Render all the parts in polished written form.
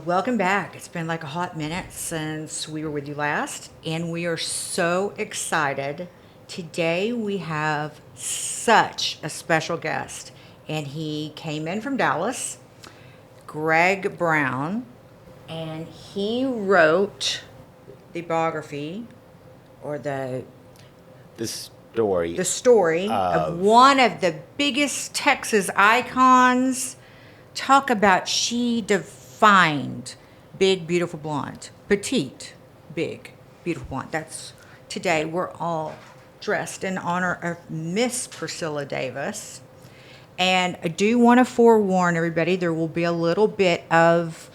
Welcome back. It's been like a hot minute since we were with you last, and we are so excited. Today we have such a special guest, and he came in from Dallas, Greg Brown, and he wrote the biography or The story. the story of one of the biggest Texas icons. Talk about she defined big, beautiful blonde. Petite, big, beautiful blonde. That's today we're all dressed in honor of Miss Priscilla Davis. And I do want to forewarn everybody, there will be a little bit of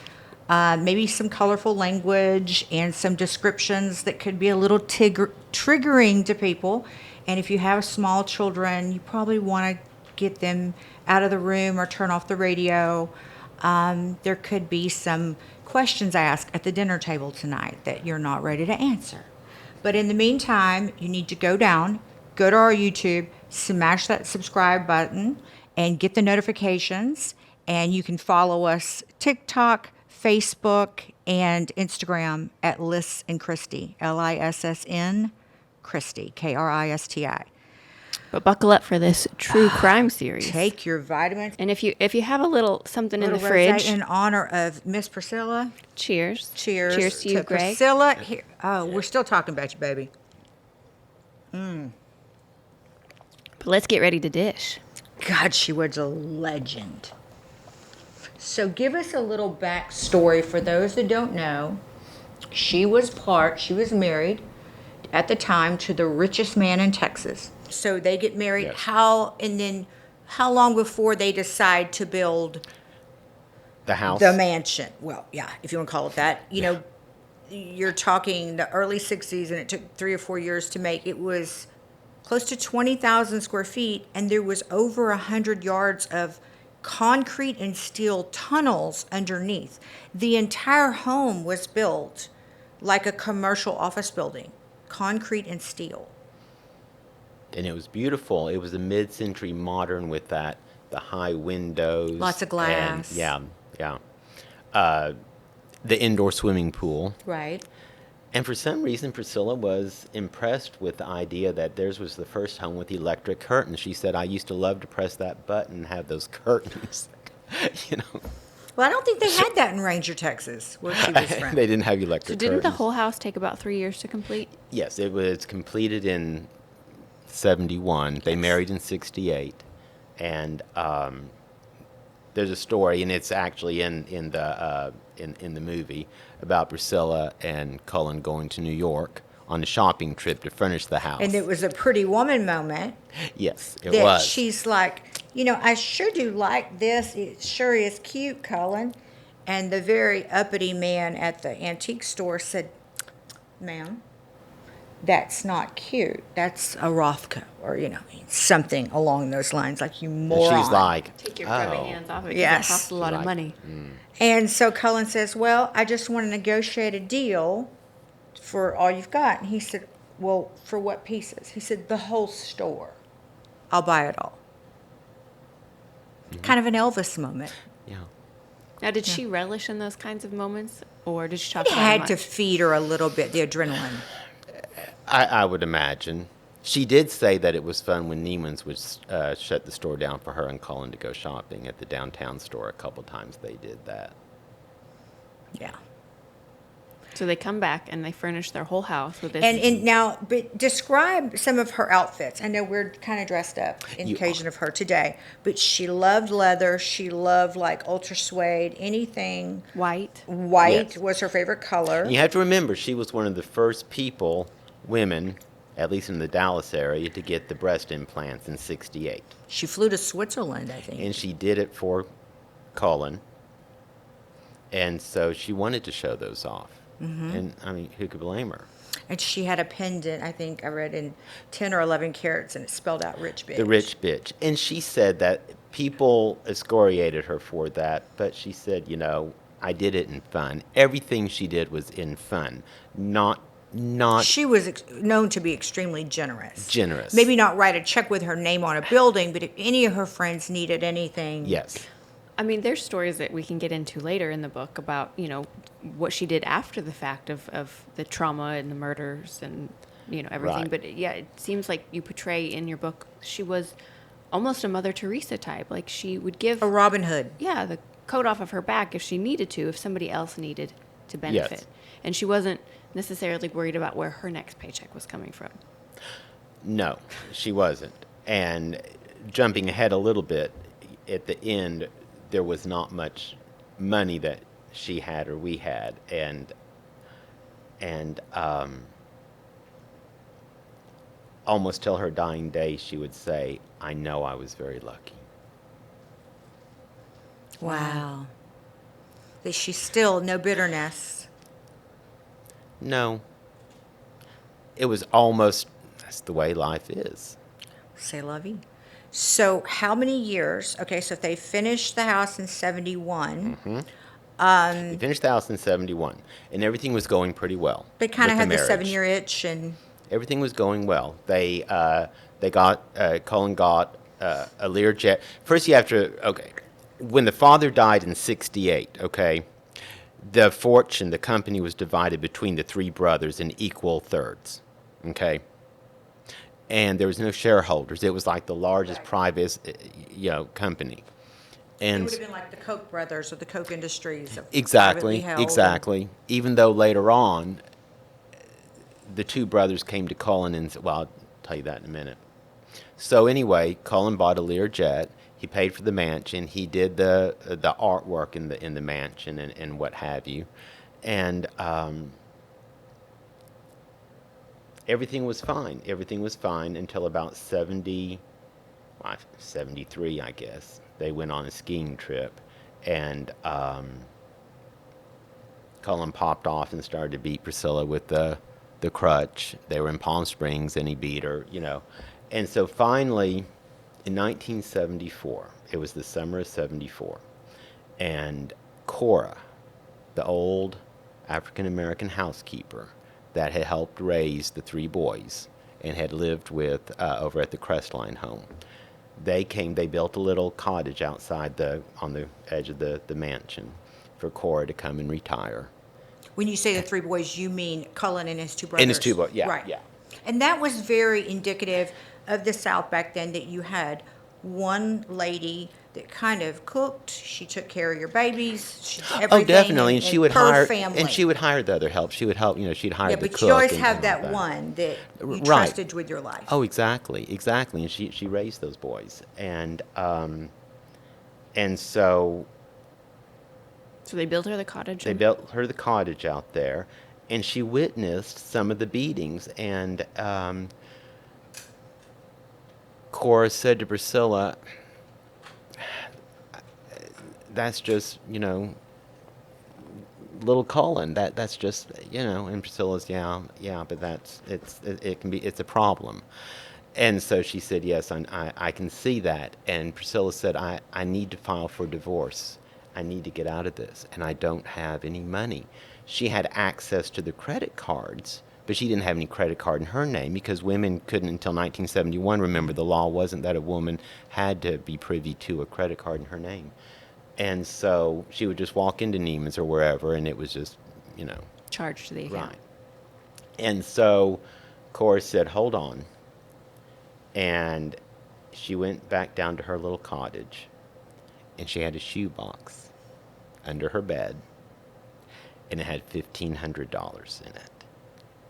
maybe some colorful language and some descriptions that could be a little triggering to people. And if you have small children, you probably want to get them out of the room or turn off the radio. There could be some questions asked at the dinner table tonight that you're not ready to answer. But in the meantime, you need to go to our YouTube, smash that subscribe button, and get the notifications. And you can follow us TikTok, Facebook, and Instagram at Liss and Christy, Lissn Christy, Kristi. But buckle up for this true crime series. Take your vitamins. And if you have a little something in the Little fridge, rosé in honor of Miss Priscilla. cheers. Cheers. Cheers to you, Greg. Priscilla. Here. Oh, we're still talking about you, baby. But let's get ready to dish. God, she was a legend. So give us a little backstory for those that don't know. She was married at the time to the richest man in Texas. So they get married. Yes. How long before they decide to build The house. the mansion? Well, yeah, if you want to call it that. You know, you're talking the early 60s, and it took 3 or 4 years to make. It was close to 20,000 square feet, and there was over 100 yards of concrete and steel tunnels underneath. The entire home was built like a commercial office building, concrete and steel. And it was beautiful. It was a mid-century modern with the high windows. Lots of glass. And, yeah. The indoor swimming pool. Right. And for some reason, Priscilla was impressed with the idea that theirs was the first home with electric curtains. She said, I used to love to press that button and have those curtains, you know. Well, I don't think they had that in Ranger, Texas, where she was from. They didn't have So electric didn't the curtains. whole house take about 3 years to complete? Yes, it was completed in 71. They married in 68. And there's a story, and it's actually in the movie, about Priscilla and Cullen going to New York on a shopping trip to furnish the house. And it was a Pretty Woman moment. Yes, it that was. She's like, I sure do like this. It sure is cute, Cullen. And the very uppity man at the antique store said, ma'am, that's not cute. That's a Rothko, or, something along those lines, like you moron. And she's like, Take your oh. grubby hands off it because Yes. it costs a lot of Like, money. And so Cullen says, well, I just want to negotiate a deal for all you've got. And he said, well, for what pieces? He said, the whole store. I'll buy it all. Kind of an Elvis moment. Yeah. Now, did she relish in those kinds of moments, or did she talk He about it had much? to feed her a little bit, the adrenaline. I would imagine. She did say that it was fun when Neiman's would shut the store down for her and Cullen to go shopping at the downtown store. A couple times they did that. Yeah. So they come back and they furnish their whole house with this. And now, but describe some of her outfits. I know we're kind of dressed up in You occasion of her today, but she loved leather. She loved like ultra suede, anything. white. White Yes. was her favorite color. You have to remember, she was one of the first women, at least in the Dallas area, to get the breast implants in 68. She flew to Switzerland, I think. And she did it for Cullen. And so she wanted to show those off. Mm-hmm. And, I mean, who could blame her? And she had a pendant, I think I read, in 10 or 11 carats, and it spelled out rich bitch. The rich bitch. And she said that people excoriated her for that, but she said, I did it in fun. Everything she did was in fun, not She was known to be extremely generous. generous. Maybe not write a check with her name on a building, but if any of her friends needed anything. Yes. I mean, there's stories that we can get into later in the book about, what she did after the fact of the trauma and the murders and, everything. Right. But yeah, it seems like you portray in your book, she was almost a Mother Teresa type. Like she would give, A Robin Hood. yeah, the coat off of her back if she needed to, if somebody else needed to benefit. Yes. And she wasn't necessarily worried about where her next paycheck was coming from. No, she wasn't. And jumping ahead a little bit, at the end, there was not much money that she had or we had, and almost till her dying day, she would say, "I know I was very lucky." Wow. That she's still no bitterness. No, it was almost, that's the way life is. C'est la vie. So how many years? Okay, so if they finished the house in 71, We finished the house in 71, and everything was going pretty well. they kind of with had the marriage. 7-year itch, and Everything was going well. They Cullen got a Learjet. First, you have to, okay, when the father died in 68, okay, the fortune, the company was divided between the three brothers in equal thirds, okay? And there was no shareholders. It was like the largest private, company. it And would have been like the Koch brothers or the Koch Industries. Of exactly, privately held. exactly. Even though later on, the two brothers came to Cullen and said, well, I'll tell you that in a minute. So anyway, Cullen bought a Learjet. He paid for the mansion. He did the artwork in the mansion and what have you, and everything was fine. Everything was fine until about 73, I guess. They went on a skiing trip, and Cullen popped off and started to beat Priscilla with the crutch. They were in Palm Springs, and he beat her, And so finally, in 1974, it was the summer of 74, and Cora, the old African-American housekeeper that had helped raise the three boys and had lived with over at the Crestline home, they built a little cottage outside on the edge of the mansion for Cora to come and retire. When you say the three boys, you mean Cullen and his two brothers. And his two boys, yeah, Right. yeah. And that was very indicative of the South back then, that you had one lady that kind of cooked. She took care of your babies. She did everything. Oh, definitely, and she would her hire, family. and she would hire the other help. She would help, she'd hire Yeah, the but cook. you always and have all that one that you Right. trusted with your life. Oh, exactly, and she raised those boys, and so So they built her the cottage. they built her the cottage out there, and she witnessed some of the beatings, and Cora said to Priscilla, "That's just, little Cullen. That's just, And Priscilla's, yeah, but it's a problem." And so she said, "Yes, I can see that." And Priscilla said, I need to file for divorce. I need to get out of this, and I don't have any money. She had access to the credit cards, but she didn't have any credit card in her name because women couldn't until 1971. Remember, the law wasn't that a woman had to be privy to a credit card in her name. And so she would just walk into Neiman's or wherever, and it was just, Charged to the account. right. And so Cora said, "Hold on." And she went back down to her little cottage, and she had a shoebox under her bed, and it had $1,500 in it.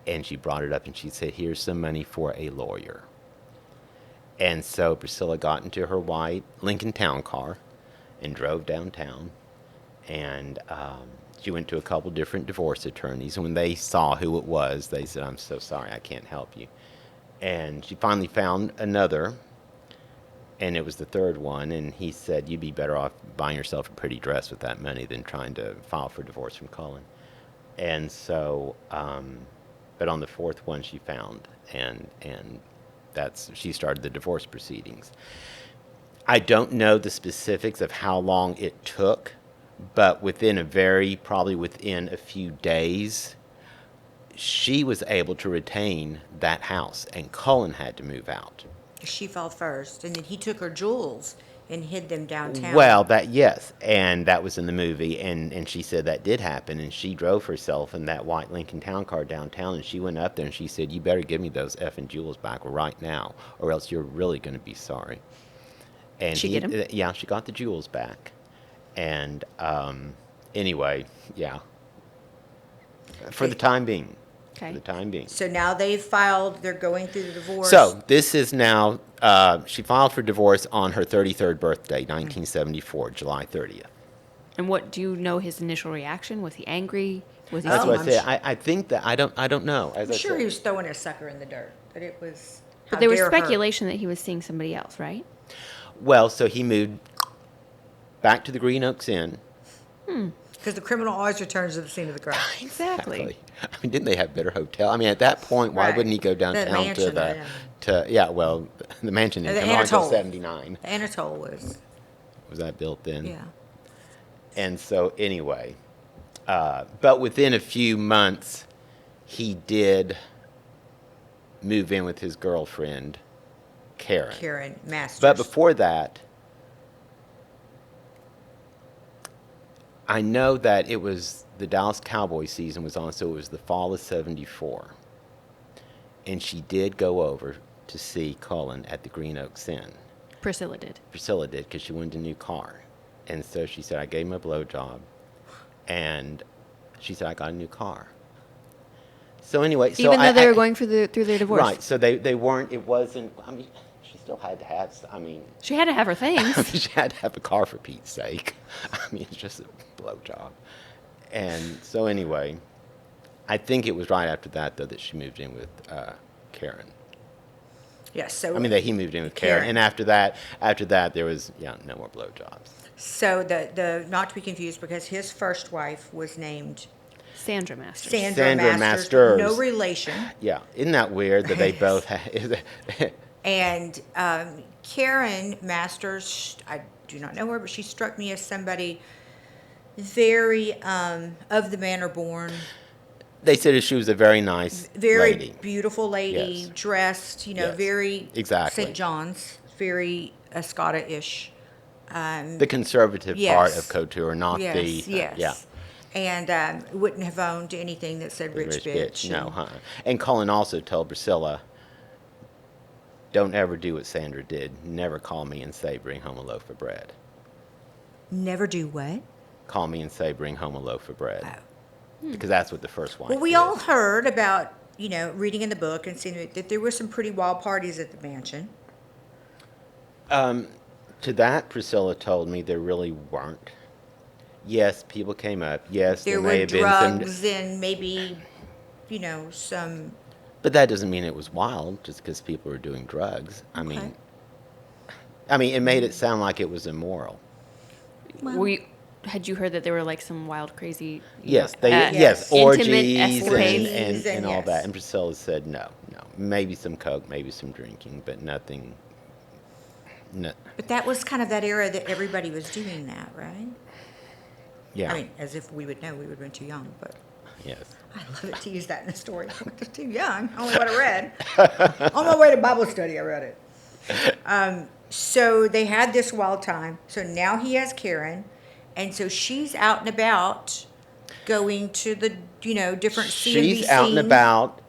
And she brought it up, and she said, "Here's some money for a lawyer." And so Priscilla got into her white Lincoln Town car and drove downtown, and she went to a couple different divorce attorneys. And when they saw who it was, they said, "I'm so sorry, I can't help you." And she finally found another, and it was the third one, and he said, "You'd be better off buying yourself a pretty dress with that money than trying to file for divorce from Cullen." And so, but on the fourth one she found, and she started the divorce proceedings. I don't know the specifics of how long it took, but probably within a few days, she was able to retain that house, and Cullen had to move out. She fell first, and then he took her jewels and hid them downtown. Well, yes, and that was in the movie, and she said that did happen, and she drove herself in that white Lincoln Town Car downtown, and she went up there and she said, "You better give me those effing jewels back right now, or else you're really going to be sorry." And She get 'em? Yeah, she got the jewels back, and anyway, yeah, for the time being. Okay. For the time being. So now they've filed, they're going through the divorce. So this is now, she filed for divorce on her 33rd birthday, 1974, July 30th. And what do you know his initial reaction? Was he angry? Was he That's what I I'm said. su- I think that I don't know. As I'm I sure said. he was throwing a sucker in the dirt, but it was. But how there was dare her. speculation that he was seeing somebody else, right? Well, so he moved back to the Green Oaks Inn. Because the criminal always returns to the scene of the crime. Exactly. I mean, didn't they have better hotel? I mean, at that point, why Right. wouldn't he go downtown to mansion, the, I know. well, the mansion didn't The come on until Anatole. 79. The Anatole was, Was that built then? yeah. And so anyway, but within a few months, he did move in with his girlfriend, Karen. Karen Masters. But before that, I know that it was the Dallas Cowboy season was on, so it was the fall of 74. And she did go over to see Cullen at the Green Oaks Inn. Priscilla did. Priscilla did, because she wanted a new car. And so she said, I gave him a blowjob. And she said, I got a new car. So anyway, Even though they were going through their divorce. Right, so they weren't, it wasn't, I mean, she still had to have, I mean, She had to have her things. she had to have a car for Pete's sake. I mean, it's just a blowjob. And so anyway, I think it was right after that, though, that she moved in with Karen. Yes, so. I mean, that he moved in with Karen. Karen. And after that, there was, no more blowjobs. So the not to be confused, because his first wife was named Sandra Masters. Sandra Masters. No relation. Yeah, isn't that weird that they both had... And Karen Masters, I do not know her, but she struck me as somebody very of the manner born, They said she was a very nice very lady. beautiful lady, Yes. dressed, Yes. very Exactly. St. John's, very Escada-ish. The conservative Yes. part of couture, not Yes, the... yes. Yeah. And wouldn't have owned anything that said rich bitch. No, and- huh? And Cullen also told Priscilla, don't ever do what Sandra did. Never call me and say, bring home a loaf of bread. Never do what? Call me and say, bring home a loaf of bread. Oh. Because that's what the first wife Well, we did. all heard about, reading in the book and seeing that there were some pretty wild parties at the mansion. To that, Priscilla told me there really weren't. Yes, people came up. Yes, There there were may have been some... drugs and maybe, some. But that doesn't mean it was wild just because people were doing drugs. I mean, it made it sound like it was immoral. Had you heard that there were like some wild, crazy? Yes, Yes. orgies escapades. and all yes. that. And Priscilla said no. Maybe some coke, maybe some drinking, but nothing. No, But that was kind of that era that everybody was doing that, right? yeah. I mean, as if we would know, we would have been too young, but yes. I love it to use that in a story. I'm just too young. Only what I read. On my way to Bible study, I read it. So they had this wild time. So now he has Karen. And so she's out and about going to the, different C&B She's out and scenes. about.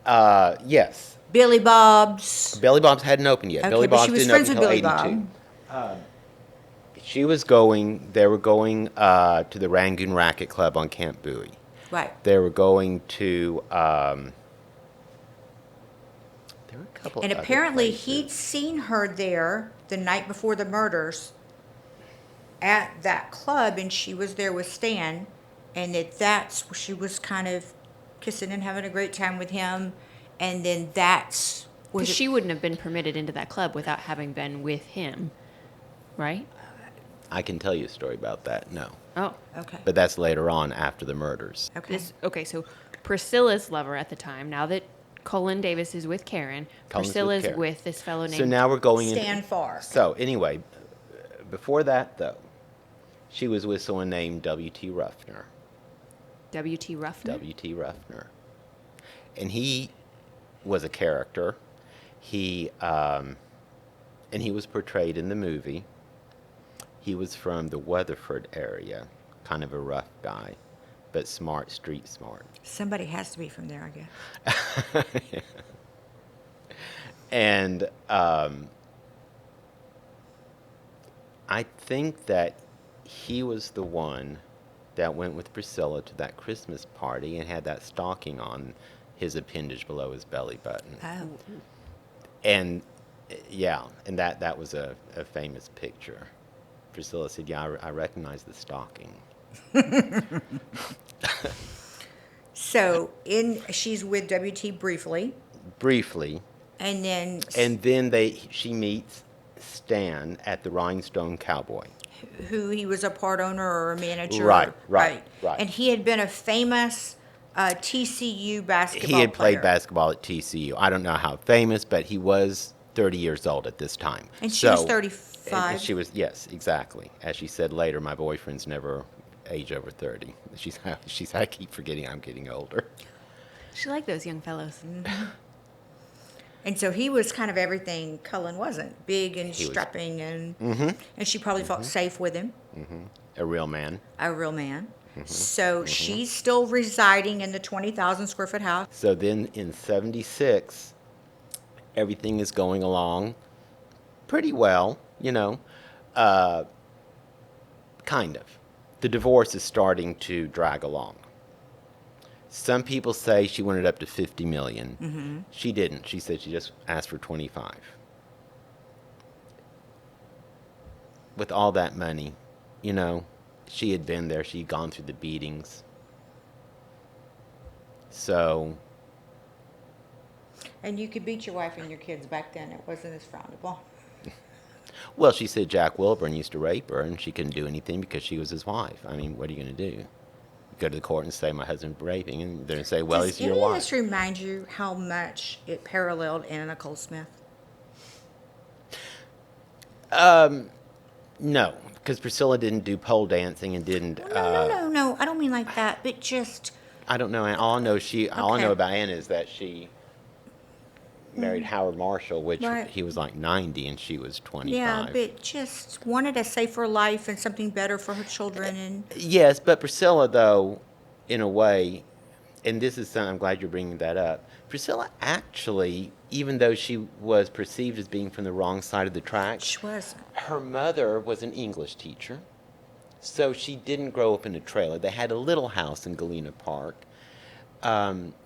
Yes. Billy Bob's. Billy Bob's hadn't opened yet. Okay, Billy but Bob's she was didn't open friends with until Billy 82. Bob. She was going. They were going to the Rangoon Racket Club on Camp Bowie. Right. They were going to. There were a couple. And other apparently places. he'd seen her there the night before the murders at that club, and she was there with Stan, and that's where she was kind of kissing and having a great time with him, and then that's was Because she wouldn't have been permitted into that club without having been with him, right? I can tell you a story about that. No, Oh, okay. but that's later on after the murders. Okay. So Priscilla's lover at the time, now that Cullen Davis is with Karen, Cullen's with Priscilla's Karen. with this fellow named... So now we're going Stan into. Farr. So anyway, before that though, she was with someone named W.T. Ruffner. W.T. Ruffner? W.T. Ruffner, and he was a character. He was portrayed in the movie. He was from the Weatherford area, kind of a rough guy, but smart, street smart. Somebody has to be from there, I guess. And I think that he was the one that went with Priscilla to that Christmas party and had that stocking on his appendage below his belly button. Oh. And yeah, and that was a famous picture. Priscilla said, yeah, I recognize the stocking. So she's with WT briefly, Briefly. and then And then she meets Stan at the Rhinestone Cowboy. who he was a part owner or a manager. Right. And he had been a famous TCU basketball He had played player. basketball at TCU. I don't know how famous, but he was 30 years old at this time. And she was So- 35. and she was, yes, exactly. As she said later, my boyfriend's never age over 30. I keep forgetting I'm getting older. She liked those young fellows. And so he was kind of everything Cullen wasn't. Big and He was- strapping, and she probably felt safe with him, A real man. a real man. So she's still residing in the 20,000 square foot house. So then in 76, everything is going along pretty well, kind of. The divorce is starting to drag along. Some people say she wanted up to 50 million. She didn't. She said she just asked for 25. With all that money, she had been there. She'd gone through the beatings. So, And you could beat your wife and your kids back then. It wasn't as frownable. well, she said Jack Wilburn used to rape her, and she couldn't do anything because she was his wife. I mean, what are you going to do? Go to the court and say my husband's raping, and they're going to say, well, Does he's your any of wife. this remind you how much it paralleled Anna Nicole Smith? No, because Priscilla didn't do pole dancing and didn't. No. I don't mean like that, but just I don't know. All I know all I Okay. know about Anna is that she married Howard Marshall, which Right. he was like 90 and she was 25. yeah, but just wanted a safer life and something better for her children. And Yes, but Priscilla, though, in a way, and this is something I'm glad you're bringing that up. Priscilla actually, even though she was perceived as being from the wrong side of the tracks, she wasn't. her mother was an English teacher, so she didn't grow up in a trailer. They had a little house in Galena Park.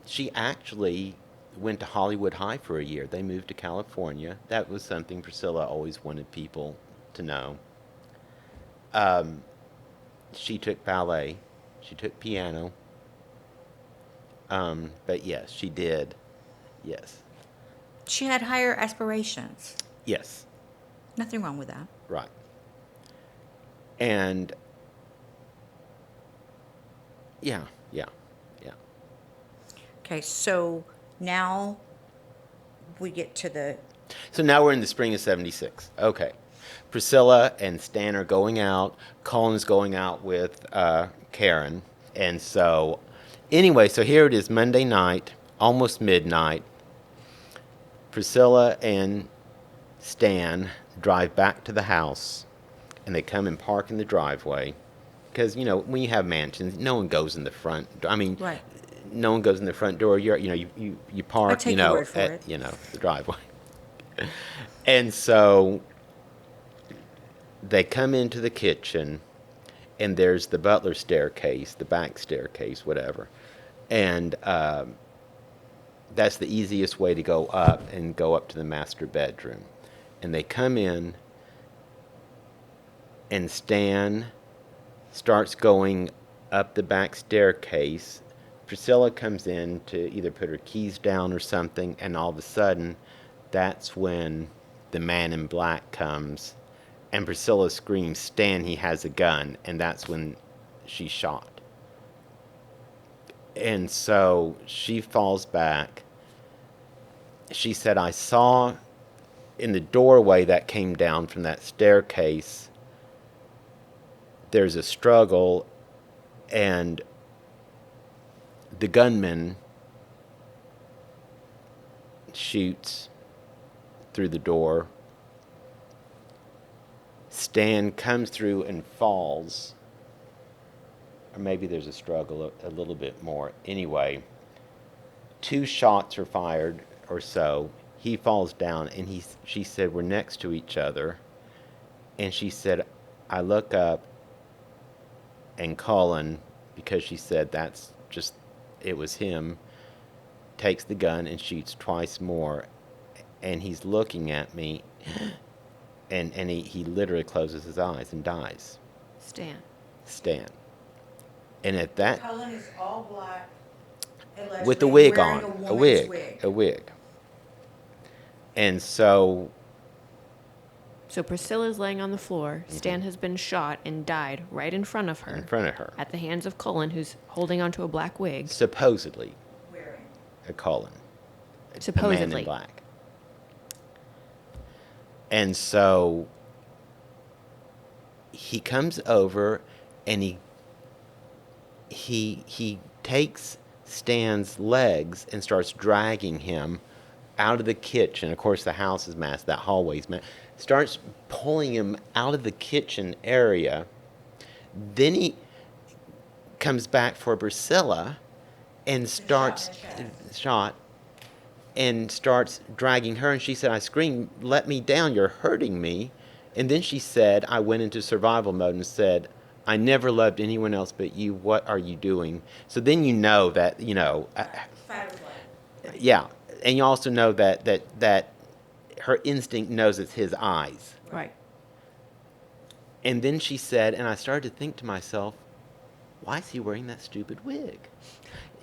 She actually went to Hollywood High for a year. They moved to California. That was something Priscilla always wanted people to know. She took ballet. She took piano. But yes, she did. Yes. She had higher aspirations. Yes. Nothing wrong with that. Right. And yeah. Okay, so now we get to the So now we're in the spring of 76. Okay. Priscilla and Stan are going out. Cullen's going out with Karen. And so, anyway, so here it is Monday night, almost midnight. Priscilla and Stan drive back to the house, and they come and park in the driveway. Because, when you have mansions, no one goes in the front. I mean, right. no one goes in the front door. You park, I take your word for at, it. the driveway. And so they come into the kitchen, and there's the butler staircase, the back staircase, whatever. And that's the easiest way to go up to the master bedroom. And they come in, and Stan starts going up the back staircase. Priscilla comes in to either put her keys down or something, and all of a sudden, that's when the man in black comes, and Priscilla screams, "Stan, he has a gun," and that's when she's shot. And so she falls back. She said, I saw in the doorway that came down from that staircase, there's a struggle, and the gunman shoots through the door. Stan comes through and falls. Or maybe there's a struggle a little bit more. Anyway, 2 shots are fired or so. He falls down, and she said, we're next to each other. And she said, I look up, and Cullen, because she said it was him, takes the gun and shoots twice more. And he's looking at me, and he literally closes his eyes and dies. Stan. And at that... Cullen is all black. With a wig on. A wig. And so... So Priscilla's laying on the floor. Stan has been shot and died right in front of her. At the hands of Cullen, who's holding onto a black wig. Supposedly. Wearing. A Cullen. Supposedly. A man in black. And so he comes over and he takes Stan's legs and starts dragging him out of the kitchen. Of course, the house is masked, that hallway's masked. Starts pulling him out of the kitchen area. Then he comes back for Priscilla and starts dragging her. And she said, I screamed, let me down, you're hurting me. And then she said, I went into survival mode and said, I never loved anyone else but you. What are you doing? So then you know that, yeah. And you also know that her instinct knows it's his eyes. Right. And then she said, and I started to think to myself, why is he wearing that stupid wig?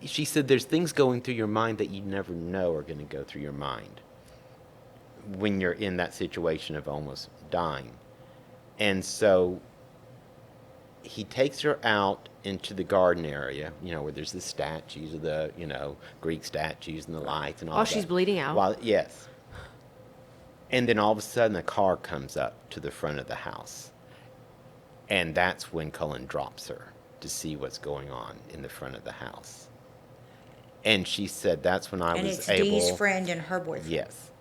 She said, there's things going through your mind that you never know are going to go through your mind when you're in that situation of almost dying. And so he takes her out into the garden area, where there's the statues of the, Greek statues and the lights and all that. While she's bleeding out. Yes. And then all of a sudden, a car comes up to the front of the house. And that's when Cullen drops her to see what's going on in the front of the house. And she said that's when I was able... And it's Dee's friend and her boyfriend. Yes.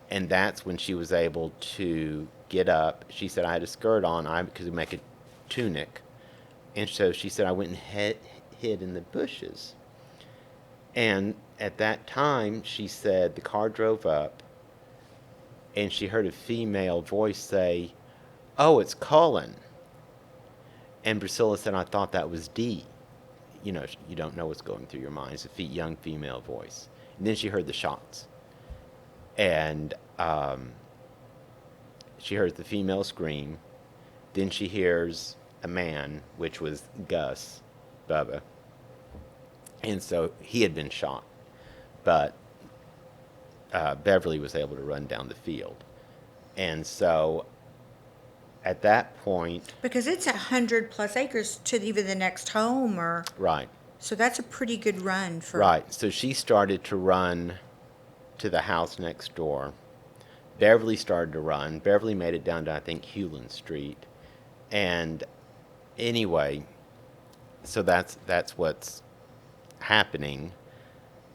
And that's when she was able to get up. She said, I had a skirt on because we make a tunic. And so she said, I went and hid in the bushes. And at that time, she said, the car drove up. And she heard a female voice say, oh, it's Cullen. And Priscilla said, I thought that was Dee. You don't know what's going through your mind. It's a young female voice. And then she heard the shots. And she hears the female scream. Then she hears a man, which was Gus, Bubba. And so he had been shot. But Beverly was able to run down the field. And so at that point... Because it's 100+ acres to even the next home, or... Right. So that's a pretty good run for... Right. So she started to run to the house next door. Beverly started to run. Beverly made it down to, I think, Hewlin Street. And anyway, so that's what's happening.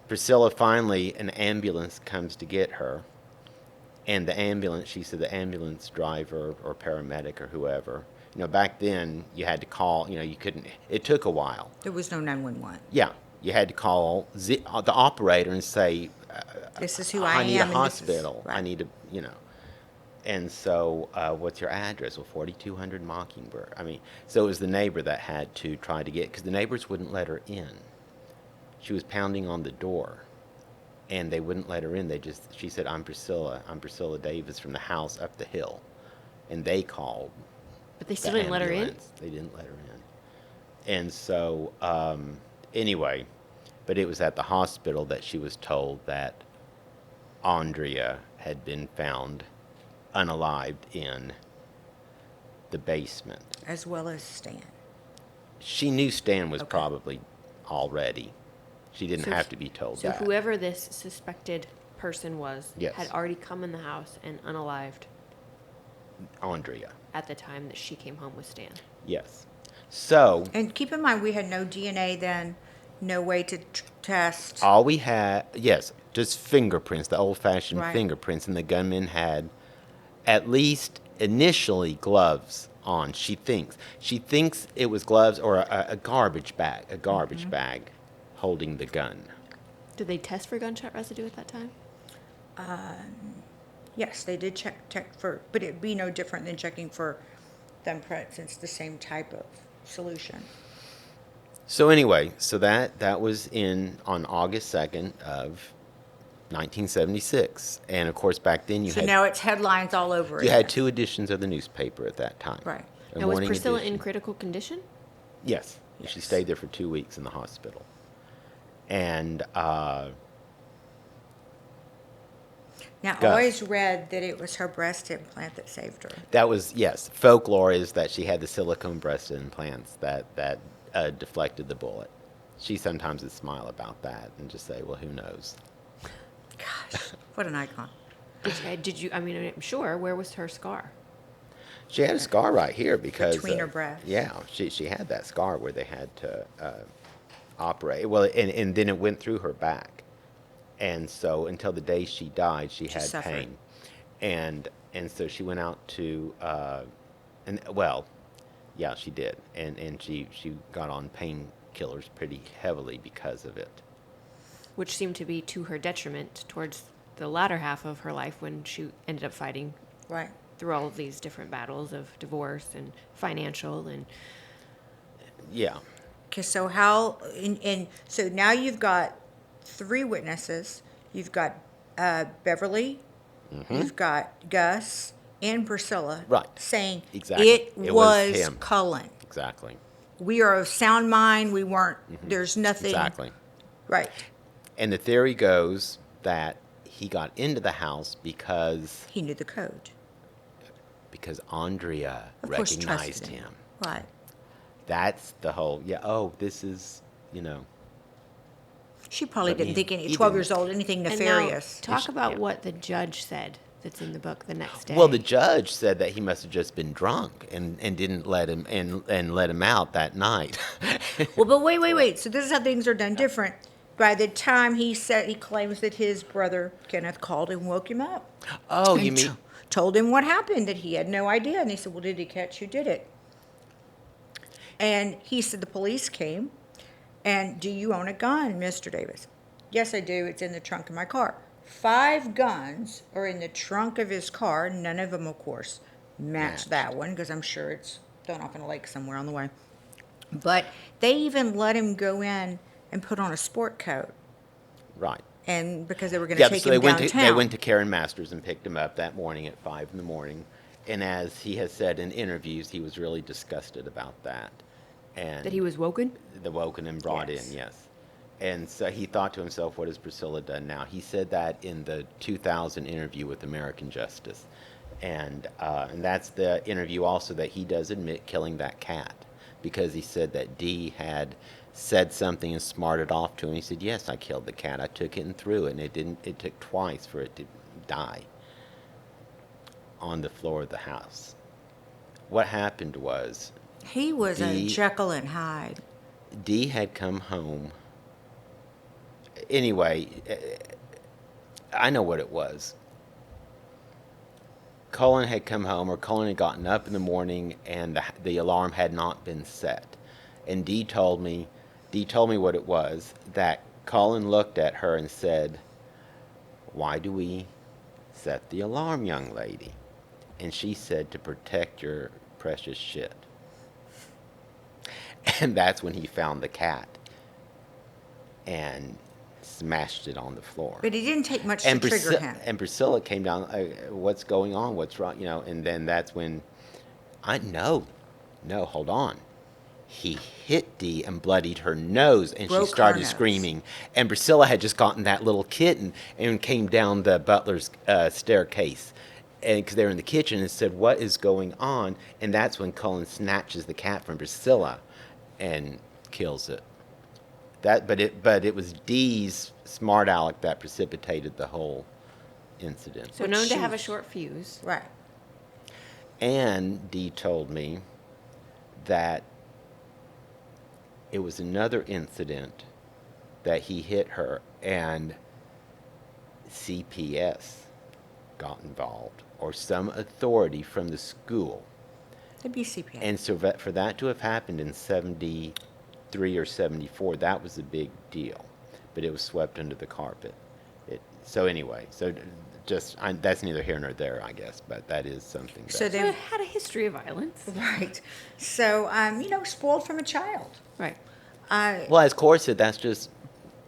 Priscilla finally, an ambulance comes to get her. And the ambulance, she said the ambulance driver or paramedic or whoever, back then you had to call, you couldn't, it took a while. There was no 911. Yeah. You had to call the operator and say, this is who I am. I need a hospital. Right. I need a, And so, what's your address? Well, 4200 Mockingbird. So it was the neighbor that had to try to get, because the neighbors wouldn't let her in. She was pounding on the door, and they wouldn't let her in. She said, I'm Priscilla Davis from the house up the hill. And they called. But they still didn't let her in? They didn't let her in. And so, anyway, but it was at the hospital that she was told that Andrea had been found unalived in the basement. As well as Stan. She knew Stan was probably already. She didn't have to be told that. So whoever this suspected person was Yes. had already come in the house and unalived Andrea. at the time that she came home with Stan. Yes. So... And keep in mind, we had no DNA then, no way to test. All we had, yes, just fingerprints, the old-fashioned Right. fingerprints, and the gunman had at least initially gloves on. She thinks it was gloves or a garbage bag holding the gun. Did they test for gunshot residue at that time? Yes, they did check for, but it'd be no different than checking for thumbprints. It's the same type of solution. So anyway, that was on August 2nd of 1976, and of course back then So now it's headlines all over. You had 2 editions of the newspaper at that time. Right. Now, was Priscilla in critical condition? Yes. Yes. She stayed there for 2 weeks in the hospital. And Now, I Gus. always read that it was her breast implant that saved her. that was, yes, folklore is that she had the silicone breast implants that deflected the bullet. She sometimes would smile about that and just say, well, who knows? Gosh, what an icon. Did you, I mean, I'm sure, where was her scar? She had a scar right here because Between her breasts. Yeah, she had that scar where they had to operate. Well, and then it went through her back, and so until the day she died, she had suffered. pain, and so she went out to yeah, she did, and she got on painkillers pretty heavily because of it. Which seemed to be to her detriment towards the latter half of her life when she ended up fighting Right. through all of these different battles of divorce and financial and Yeah. Okay, so so now you've got 3 witnesses. You've got Beverly, you've got Gus, and Priscilla. Right. Saying Exactly. it It was was him. Cullen. Exactly. We are of sound mind. We weren't. There's nothing. Exactly. Right. And the theory goes that he got into the house because He knew the code. Andrea Of course, recognized trusted him. Right. That's the whole, this is, She probably But didn't he- think any he 12 didn't. years old anything And nefarious. now, talk about Yeah. what the judge said that's in the book the next day. Well, the judge said that he must have just been drunk and didn't let him and let him out that night. Well, but wait. So this is how things are done different. By the time he claims that his brother Kenneth called and woke him up. Oh, and you mean told him what happened, that he had no idea. And he said, well, did he catch who did it? And he said, the police came. And do you own a gun, Mr. Davis? Yes, I do. It's in the trunk of my car. 5 guns are in the trunk of his car. None of them, of course, match that one, because I'm sure it's thrown off in a lake somewhere on the way. But they even let him go in and put on a sport coat, right? and because they were going to take so him they downtown. went to Karen Masters and picked him up that morning at 5 in the morning. And as he has said in interviews, he was really disgusted about that. And that he was woken? the woken and brought Yes. in, yes. And so he thought to himself, what has Priscilla done now? He said that in the 2000 interview with American Justice. And that's the interview also that he does admit killing that cat, because he said that Dee had said something and smarted off to him. He said, yes, I killed the cat. I took it and threw it, and it took twice for it to die on the floor of the house. What happened was He was a Dee- Jekyll and Hyde. Dee had come home. Anyway, I know what it was. Cullen had come home, or Cullen had gotten up in the morning, and the alarm had not been set. And Dee told me what it was, that Cullen looked at her and said, why do we set the alarm, young lady? And she said, to protect your precious shit. And that's when he found the cat and smashed it on the floor. But it didn't take much to trigger him. And Priscilla came down, what's going on? What's wrong? And then that's when no, hold on. He hit Dee and bloodied her nose, and Broke she started her nose. screaming. And Priscilla had just gotten that little kitten and came down the butler's staircase, and because they were in the kitchen, and said, what is going on? And that's when Cullen snatches the cat from Priscilla and kills it. But it was Dee's smart aleck that precipitated the whole incident. So Which known to she- have a short fuse. Right. And Dee told me that it was another incident that he hit her, and CPS got involved, or some authority from the school. The BCPA. And so for that to have happened in 73 or 74, that was a big deal. But it was swept under the carpet. So anyway, that's neither here nor there, I guess, but that is something. So So it had a history of violence. Right. So, spoiled from a child. Right. Well, as Cora said, that's just,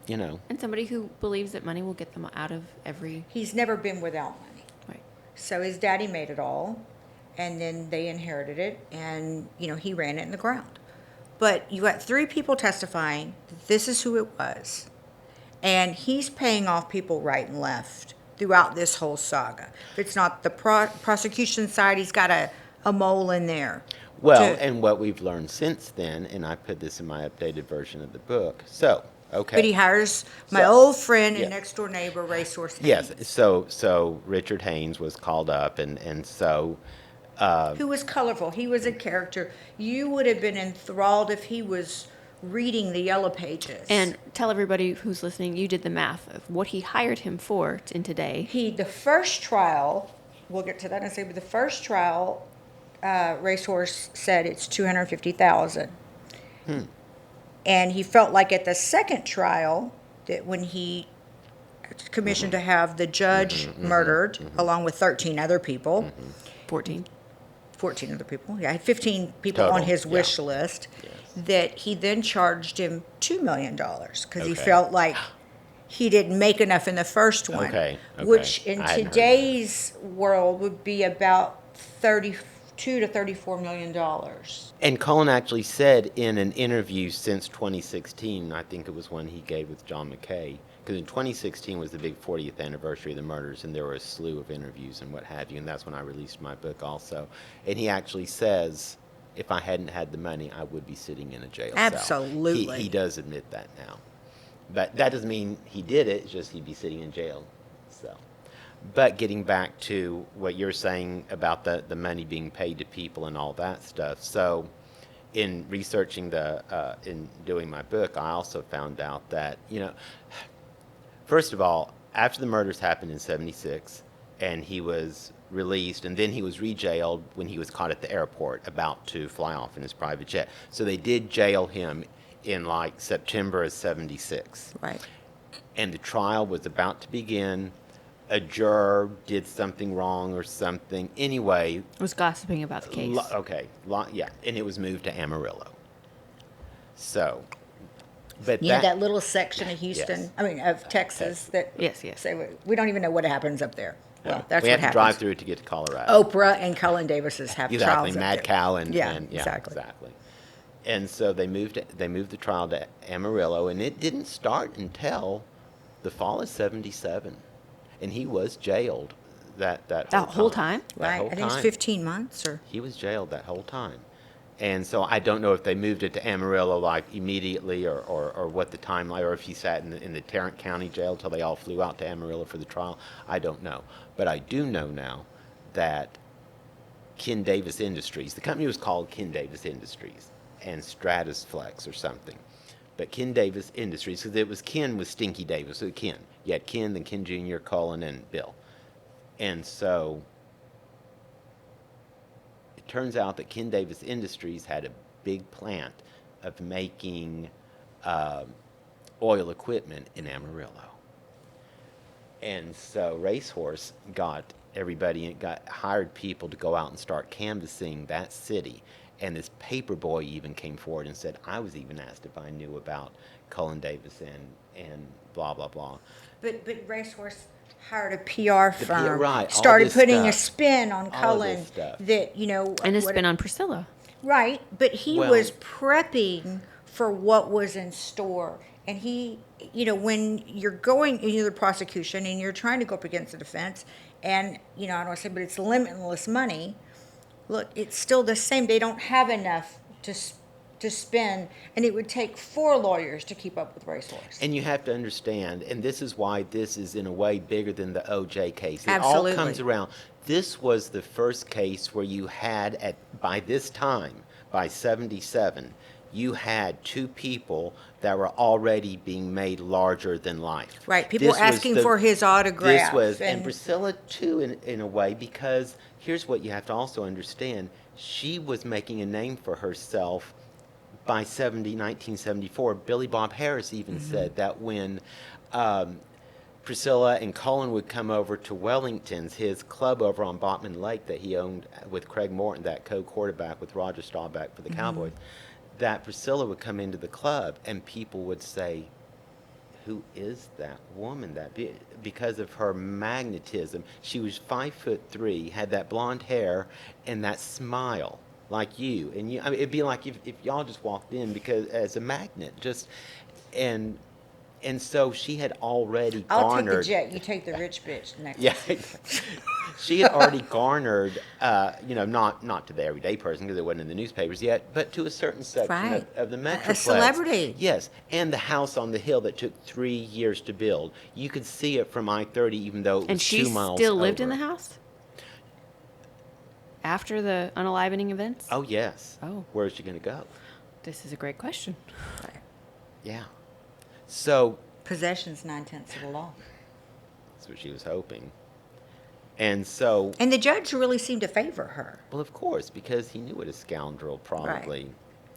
And somebody who believes that money will get them out of every... He's never been without money. Right. So his daddy made it all, and then they inherited it, and, he ran it in the ground. But you got 3 people testifying that this is who it was. And he's paying off people right and left throughout this whole saga. If it's not the prosecution side, he's got a mole in there. Well, and what we've learned since then, and I put this in my updated version of the book. So, okay. But he hires my old friend and next door neighbor, Racehorse Haynes. Yes. So Richard Haynes was called up, and so. Who was colorful. He was a character. You would have been enthralled if he was reading the Yellow Pages. And tell everybody who's listening, you did the math of what he hired him for in today. The first trial, we'll get to that in a second, but the first trial, Racehorse said it's $250,000. And he felt like at the second trial, that when he commissioned to have the judge murdered, along with 13 other people. 14 other people. Yeah, I had 15 people Total, on his wish list. Yes. That he then charged him $2 million because he felt like he didn't make enough in the first one. Okay. Which in I hadn't heard today's world would be about $32 to $34 million. And Cullen actually said in an interview since 2016, I think it was one he gave with John McKay, because in 2016 was the big 40th anniversary of the murders, and there were a slew of interviews and what have you, and that's when I released my book also. And he actually says, if I hadn't had the money, I would be sitting in a jail cell. Absolutely. He does admit that now. But that doesn't mean he did it, it's just he'd be sitting in jail. So, but getting back to what you're saying about the money being paid to people and all that stuff. So in researching in doing my book, I also found out that, first of all, after the murders happened in 76, and he was released, and then he was re-jailed when he was caught at the airport about to fly off in his private jet. So they did jail him in like September of 76. Right. And the trial was about to begin. A juror did something wrong or something. Anyway. Was gossiping about the case. And it was moved to Amarillo. So, but that little section of Houston, of Texas that Yes. say we don't even know what happens up there. Well, that's we what had to happens. drive through it to get to Colorado. Oprah and Cullen Davis's have trials Exactly, up Mad there. Cow and exactly. And so they moved the trial to Amarillo, and it didn't start until the fall of 77, and he was jailed that whole time. Right. I think it's 15 months or. He was jailed that whole time. And so I don't know if they moved it to Amarillo like immediately or what the timeline, or if he sat in the Tarrant County jail till they all flew out to Amarillo for the trial. I don't know. But I do know now that Ken Davis Industries, the company was called Ken Davis Industries and Stratus Flex or something. But Ken Davis Industries, because it was Ken with Stinky Davis, so Ken. You had Ken, then Ken Jr., Cullen, and Bill. And so it turns out that Ken Davis Industries had a big plant of making oil equipment in Amarillo. And so Racehorse got everybody and hired people to go out and start canvassing that city. And this paper boy even came forward and said, I was even asked if I knew about Cullen Davis and blah, blah, blah. But Racehorse hired a PR firm. Right. Started putting stuff. a spin on Cullen that, And a spin on Priscilla. Right. But he was prepping for what was in store. And he, when you're going into the prosecution and you're trying to go up against the defense, and, I don't want to say, but it's limitless money. Look, it's still the same. They don't have enough to spend, and it would take 4 lawyers to keep up with Racehorse. And you have to understand, and this is why this is in a way bigger than the O.J. case. It Absolutely. all comes around. This was the first case where you had, by this time, by 77, you had two people that were already being made larger than life. Right. People This were was asking the- for his autograph. This was, and Priscilla too, in a way, because here's what you have to also understand. She was making a name for herself by 1974. Billy Bob Harris even said that when Priscilla and Cullen would come over to Wellington's, his club over on Botman Lake that he owned with Craig Morton, that co-quarterback with Roger Staubach for the Cowboys, that Priscilla would come into the club and people would say, who is that woman? Because of her magnetism. She was 5'3", had that blonde hair and that smile like you. And I mean, it'd be like if y'all just walked in because as a magnet, just and so she had already I'll take the garnered. jet. You take the rich bitch next. Yeah, she had already garnered, not to the everyday person because it wasn't in the newspapers yet, but to a certain section Right. of the metroplex. A celebrity. Yes, and the house on the hill that took 3 years to build. You could see it from I-30, even though it was And she 2 miles still lived in over. the house? After the unalivening events? Oh, yes. Oh. Where is she going to go? This is a great question. Yeah. So Possession's 9/10 of the law. that's what she was hoping. And so, And the judge really seemed to favor her. well, of course, because he knew what a scoundrel probably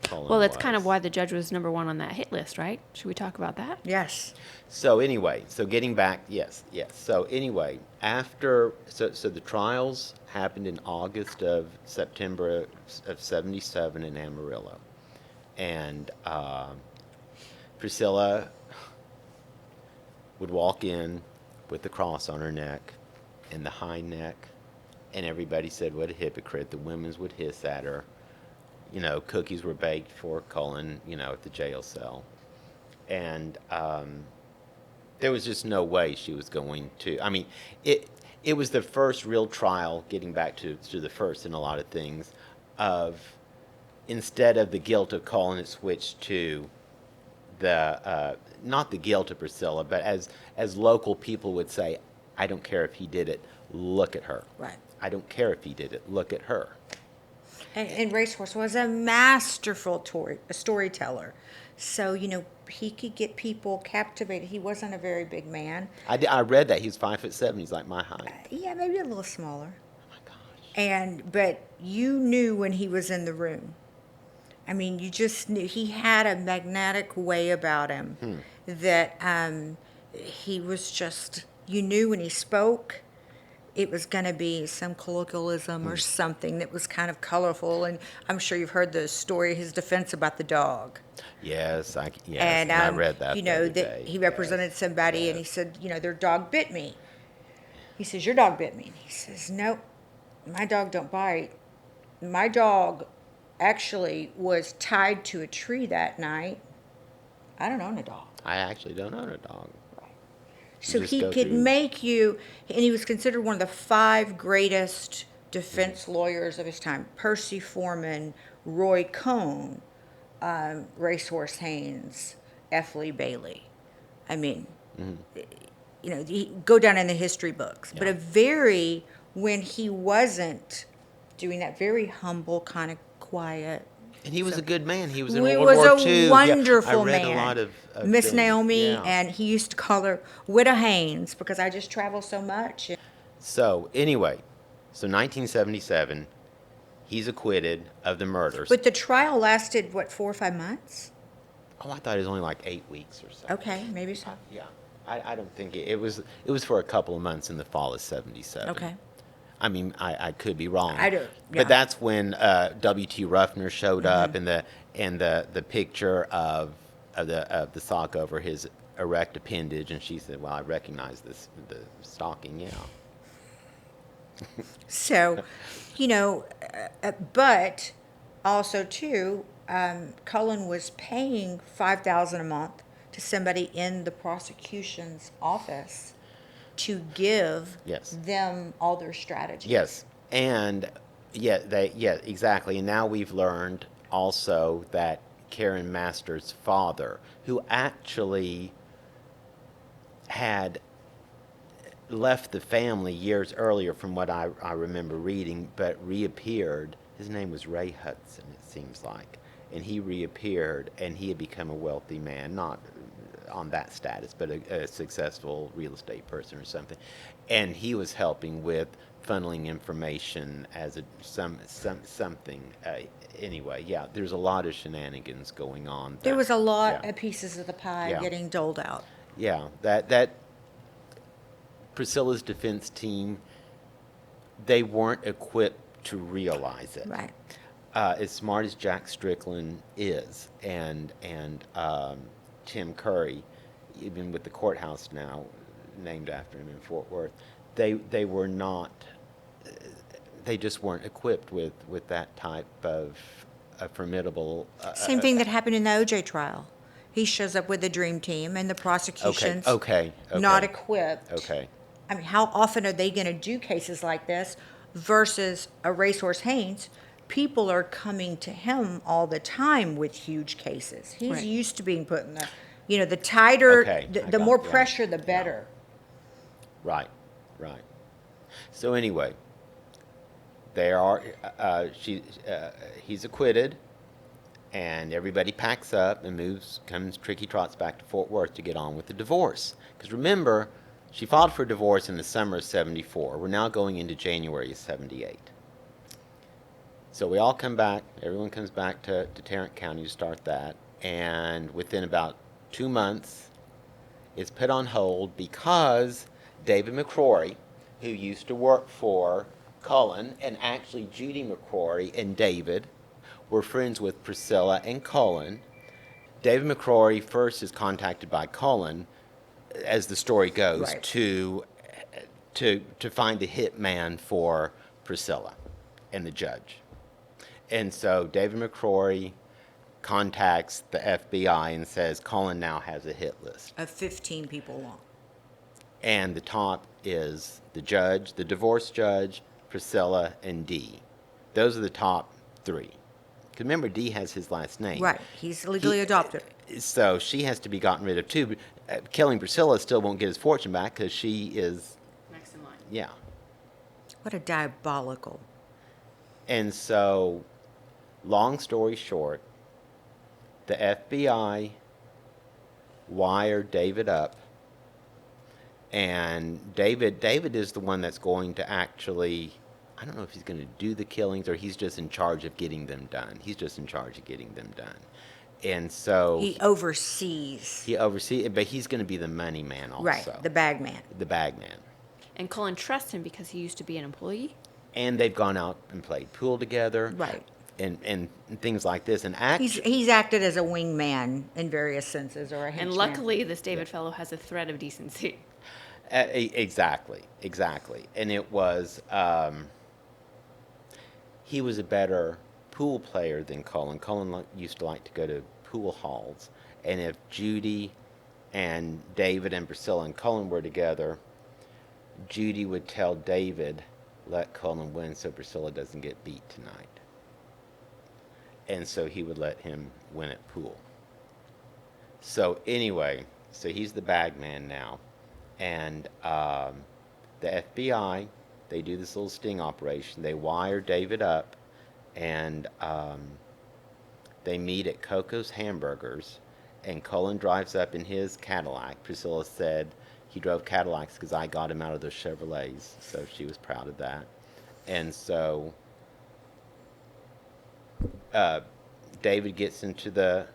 Cullen Well, that's kind of was. why the judge was number one on that hit list, right? Should we talk about that? Yes. So anyway, so getting back, yes. So anyway, so the trials happened in September of 77 in Amarillo. And Priscilla would walk in with the cross on her neck and the high neck, and everybody said, what a hypocrite. The women would hiss at her. Cookies were baked for Cullen, at the jail cell. And there was just no way she was going to. I mean, it was the first real trial, getting back to the first in a lot of things, of instead of the guilt of Cullen, it switched to the not the guilt of Priscilla, but as local people would say, I don't care if he did it, look at her. Right. I don't care if he did it, look at her. And Racehorse was a masterful storyteller. So, he could get people captivated. He wasn't a very big man. I read that. He's 5'7". He's like my height. Yeah, maybe a little smaller. Oh my gosh. But you knew when he was in the room. I mean, you just knew he had a magnetic way about him that he was just, you knew when he spoke, it was going to be some colloquialism or something that was kind of colorful. And I'm sure you've heard the story, his defense about the dog. Yes, I read that. That he represented somebody and he said, their dog bit me. He says, your dog bit me. And he says, nope, my dog don't bite. My dog actually was tied to a tree that night. I don't own a dog. I actually don't own a dog. So just he go could through- make you, and he was considered one of the 5 greatest defense lawyers of his time. Percy Foreman, Roy Cohn, Racehorse Haynes, F. Lee Bailey. I mean, go down in the history books. Yeah. But when he wasn't doing that, very humble, kind of quiet. And he was a good man. He was in He World was War a II. wonderful I read man. a lot of Miss things. Naomi, Yeah. and he used to call her Widow Haynes because I just travel so much. So anyway, 1977, he's acquitted of the murders. But the trial lasted, 4 or 5 months? Oh, I thought it was only like 8 weeks or so. Okay, maybe so. Yeah, I don't think it was. It was for a couple of months in the fall of '77. Okay. I mean, I could be wrong. I don't- yeah. But that's when W.T. Ruffner showed up, and the picture of the sock over his erect appendage, and she said, "Well, I recognize the stocking, yeah." So, but also too, Cullen was paying $5,000 a month to somebody in the prosecution's office to give Yes. them all their strategies. Yes, and exactly. And now we've learned also that Karen Masters' father, who actually had left the family years earlier from what I remember reading, but reappeared. His name was Ray Hudson, it seems like. and he reappeared, and he had become a wealthy man, not on that status, but a successful real estate person or something. And he was helping with funneling information as something. Anyway, yeah, there's a lot of shenanigans going on. There was a lot Yeah. of pieces of the pie Yeah. getting doled out. Yeah, that Priscilla's defense team, they weren't equipped to realize it. Right. As smart as Jack Strickland is, and Tim Curry, even with the courthouse now named after him in Fort Worth, they were not. They just weren't equipped with that type of a formidable. Same thing that happened in the OJ trial. He shows up with the dream team, and the prosecution's Okay. not equipped. Okay. I mean, how often are they going to do cases like this versus a Racehorse Haynes? People are coming to him all the time with huge cases. He's Right. used to being put in the tighter, Okay, I the got- more yeah, pressure, the yeah. better. Right. So anyway, there are. He's acquitted, and everybody packs up and comes tricky trots back to Fort Worth to get on with the divorce. Because remember, she filed for divorce in the summer of '74. We're now going into January of '78. So we all come back. Everyone comes back to Tarrant County to start that, and within about 2 months, it's put on hold because David McCrory, who used to work for Cullen, and actually Judy McCrory and David were friends with Priscilla and Cullen. David McCrory first is contacted by Cullen, as the story goes, Right. to find the hitman for Priscilla and the judge. And so David McCrory contacts the FBI and says Cullen now has a hit list. Of 15 people long. And the top is the judge, the divorce judge, Priscilla, and Dee. Those are the top three. Because remember, Dee has his last name. Right. He's legally adopted. So she has to be gotten rid of too. Killing Priscilla still won't get his fortune back because she is, Next in line. yeah. What a diabolical. And so, long story short, the FBI wired David up. And David is the one that's going to actually, I don't know if he's going to do the killings or he's just in charge of getting them done. He's just in charge of getting them done. And so He oversees. but he's going to be the money man also. Right. The bag man. The bag man. And Cullen trusts him because he used to be an employee. And they've gone out and played pool together. Right. And things like this. And He's acted as a wingman in various senses, or a henchman. And luckily, this David fellow has a thread of decency. Exactly. And it was, he was a better pool player than Cullen. Cullen used to like to go to pool halls. And if Judy and David and Priscilla and Cullen were together, Judy would tell David, let Cullen win so Priscilla doesn't get beat tonight. And so he would let him win at pool. So anyway, so he's the bag man now. And the FBI, they do this little sting operation. They wire David up, and they meet at Coco's Hamburgers, and Cullen drives up in his Cadillac. Priscilla said he drove Cadillacs because I got him out of those Chevrolets, so she was proud of that. And so David gets into the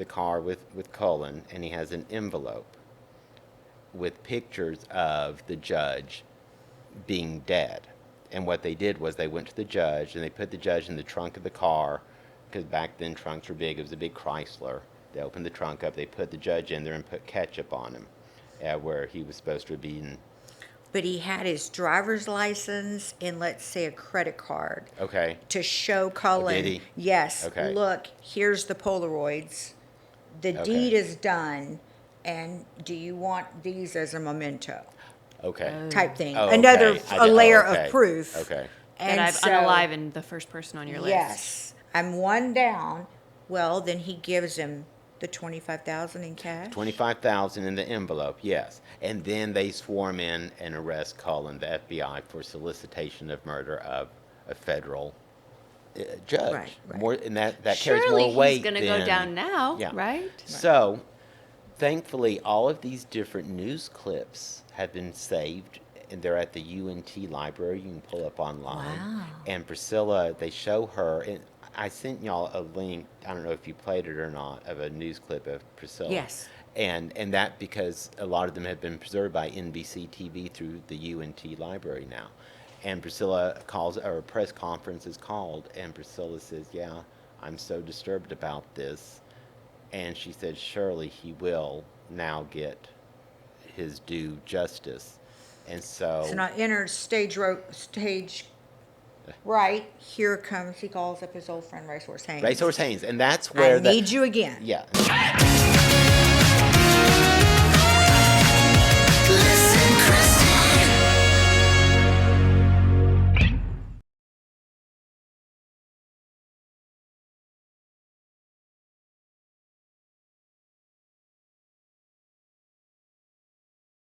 car with Cullen, and he has an envelope with pictures of the judge being dead. And what they did was they went to the judge, and they put the judge in the trunk of the car, because back then trunks were big. It was a big Chrysler. They opened the trunk up, they put the judge in there and put ketchup on him, where he was supposed to be in. But he had his driver's license and, let's say, a credit card. Okay. To show Cullen. Did he? Yes. Okay. Look, here's the Polaroids. The Okay. deed is done. And do you want these as a memento? Okay. Type thing. Oh, Another okay. a layer okay. of proof. Okay. And that I've so, unalivened the first person on your list. Yes. I'm one down. Well, then he gives him the $25,000 in cash. $25,000 in the envelope, yes. And then they swarm in and arrest Cullen, the FBI, for solicitation of murder of a federal judge. Right. More, and that carries Surely more weight. he's going to go than- down now, Yeah. right? So, thankfully, all of these different news clips have been saved, and they're at the UNT library. You can pull up online. Wow. And Priscilla, they show her, and I sent y'all a link. I don't know if you played it or not, of a news clip of Priscilla. Yes. And that because a lot of them have been preserved by NBC TV through the UNT library now. And Priscilla calls, or a press conference is called, and Priscilla says, "Yeah, I'm so disturbed about this." And she said, "Surely he will now get his due justice." And so, So now enter stage right. Here comes, he calls up his old friend Racehorse Haynes. Racehorse Haynes, and that's where I need you again. Yeah.